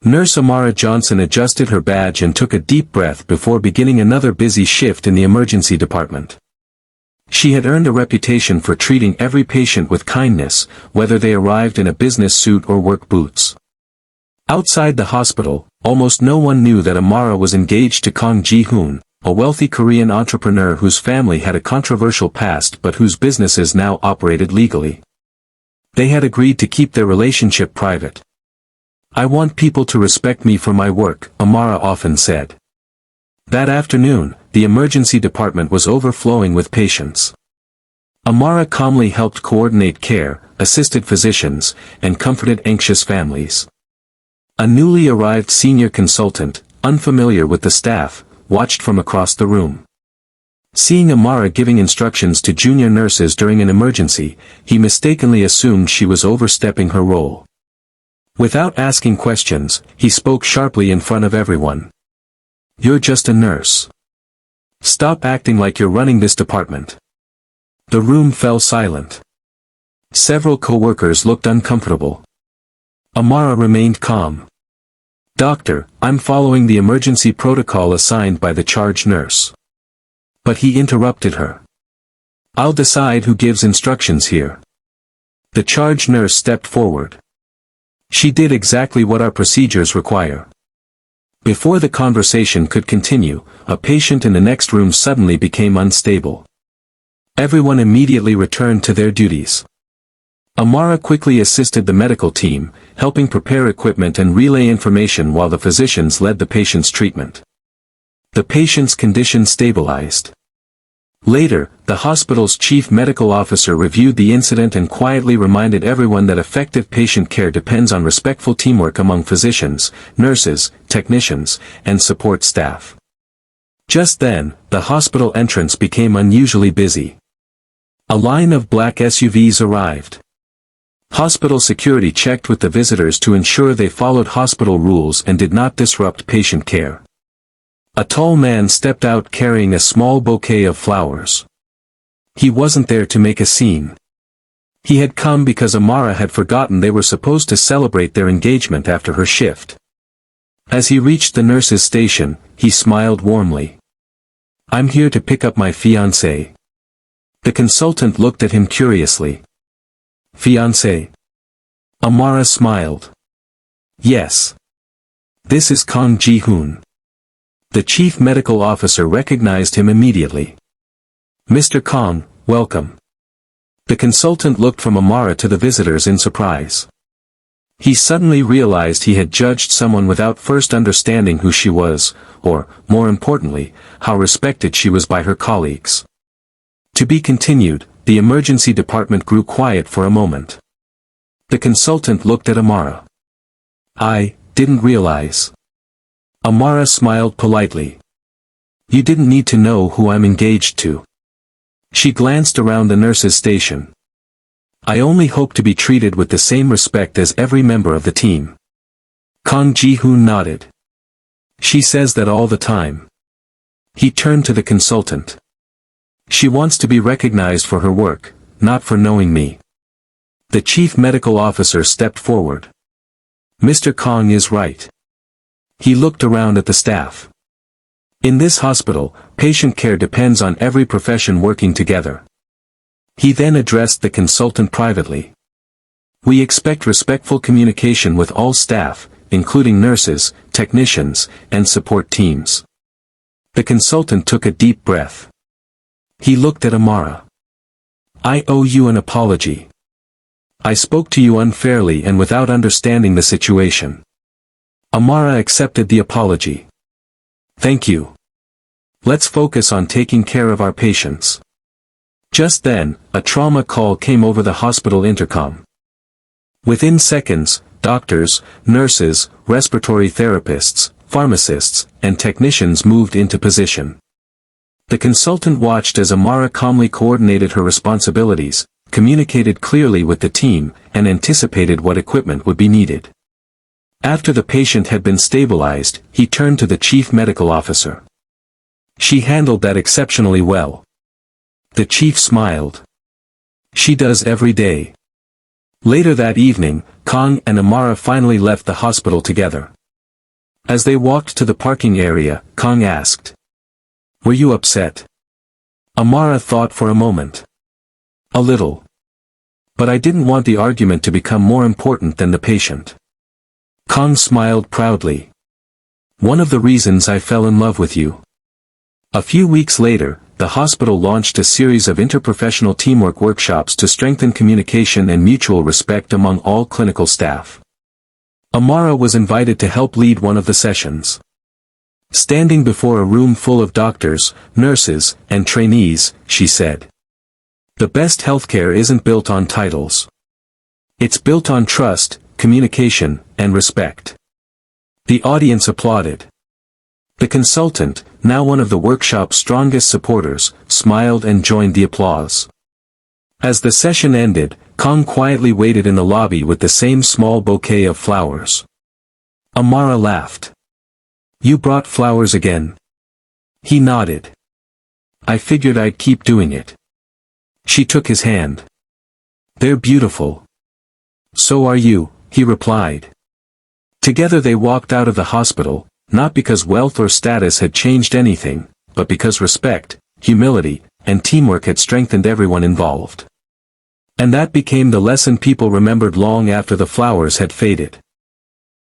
Nurse Amara Johnson adjusted her badge and took a deep breath before beginning another busy shift in the emergency department. She had earned a reputation for treating every patient with kindness, whether they arrived in a business suit or work boots. Outside the hospital, almost no one knew that Amara was engaged to Kang Ji-hoon, a wealthy Korean entrepreneur whose family had a controversial past but whose businesses now operated legally. They had agreed to keep their relationship private. "I want people to respect me for my work," Amara often said. That afternoon, the emergency department was overflowing with patients. Amara calmly helped coordinate care, assisted physicians, and comforted anxious families. A newly arrived senior consultant, unfamiliar with the staff, watched from across the room. Seeing Amara giving instructions to junior nurses during an emergency, he mistakenly assumed she was overstepping her role. Without asking questions, he spoke sharply in front of everyone. "You're just a nurse. Stop acting like you're running this department." The room fell silent. Several co-workers looked uncomfortable. Amara remained calm. "Doctor, I'm following the emergency protocol assigned by the charge nurse." But he interrupted her. "I'll decide who gives instructions here." The charge nurse stepped forward. "She did exactly what our procedures require." Before the conversation could continue, a patient in the next room suddenly became unstable. Everyone immediately returned to their duties. Amara quickly assisted the medical team, helping prepare equipment and relay information while the physicians led the patient's treatment. The patient's condition stabilized. Later, the hospital's chief medical officer reviewed the incident and quietly reminded everyone that effective patient care depends on respectful teamwork among physicians, nurses, technicians, and support staff. Just then, the hospital entrance became unusually busy. A line of black SUVs arrived. Hospital security checked with the visitors to ensure they followed hospital rules and did not disrupt patient care. A tall man stepped out carrying a small bouquet of flowers. He wasn't there to make a scene. He had come because Amara had forgotten they were supposed to celebrate their engagement after her shift. As he reached the nurse's station, he smiled warmly. "I'm here to pick up my fiancé." The consultant looked at him curiously. "Fiancé?" Amara smiled. "Yes. This is Kang Ji-hoon." The chief medical officer recognized him immediately. "Mr. Kang, welcome." The consultant looked from Amara to the visitors in surprise. He suddenly realized he had judged someone without first understanding who she was, or, more importantly, how respected she was by her colleagues. To be continued, the emergency department grew quiet for a moment. The consultant looked at Amara. "I didn't realize." Amara smiled politely. "You didn't need to know who I'm engaged to." She glanced around the nurse's station. "I only hope to be treated with the same respect as every member of the team." Kang Ji-hoon nodded. "She says that all the time." He turned to the consultant. "She wants to be recognized for her work, not for knowing me." The chief medical officer stepped forward. "Mr. Kang is right." He looked around at the staff. "In this hospital, patient care depends on every profession working together." He then addressed the consultant privately. "We expect respectful communication with all staff, including nurses, technicians, and support teams." The consultant took a deep breath. He looked at Amara. "I owe you an apology. I spoke to you unfairly and without understanding the situation." Amara accepted the apology. "Thank you. Let's focus on taking care of our patients." Just then, a trauma call came over the hospital intercom. Within seconds, doctors, nurses, respiratory therapists, pharmacists, and technicians moved into position. The consultant watched as Amara calmly coordinated her responsibilities, communicated clearly with the team, and anticipated what equipment would be needed. After the patient had been stabilized, he turned to the chief medical officer. "She handled that exceptionally well." The chief smiled. "She does every day." Later that evening, Kang and Amara finally left the hospital together. As they walked to the parking area, Kang asked, "Were you upset?" Amara thought for a moment. "A little. But I didn't want the argument to become more important than the patient." Kang smiled proudly. "One of the reasons I fell in love with you." A few weeks later, the hospital launched a series of interprofessional teamwork workshops to strengthen communication and mutual respect among all clinical staff. Amara was invited to help lead one of the sessions. Standing before a room full of doctors, nurses, and trainees, she said, "The best healthcare isn't built on titles. It's built on trust, communication, and respect." The audience applauded. The consultant, now one of the workshop's strongest supporters, smiled and joined the applause. As the session ended, Kang quietly waited in the lobby with the same small bouquet of flowers. Amara laughed. "You brought flowers again?" He nodded. "I figured I'd keep doing it." She took his hand. "They're beautiful." "So are you," he replied. Together they walked out of the hospital, not because wealth or status had changed anything, but because respect, humility, and teamwork had strengthened everyone involved. And that became the lesson people remembered long after the flowers had faded.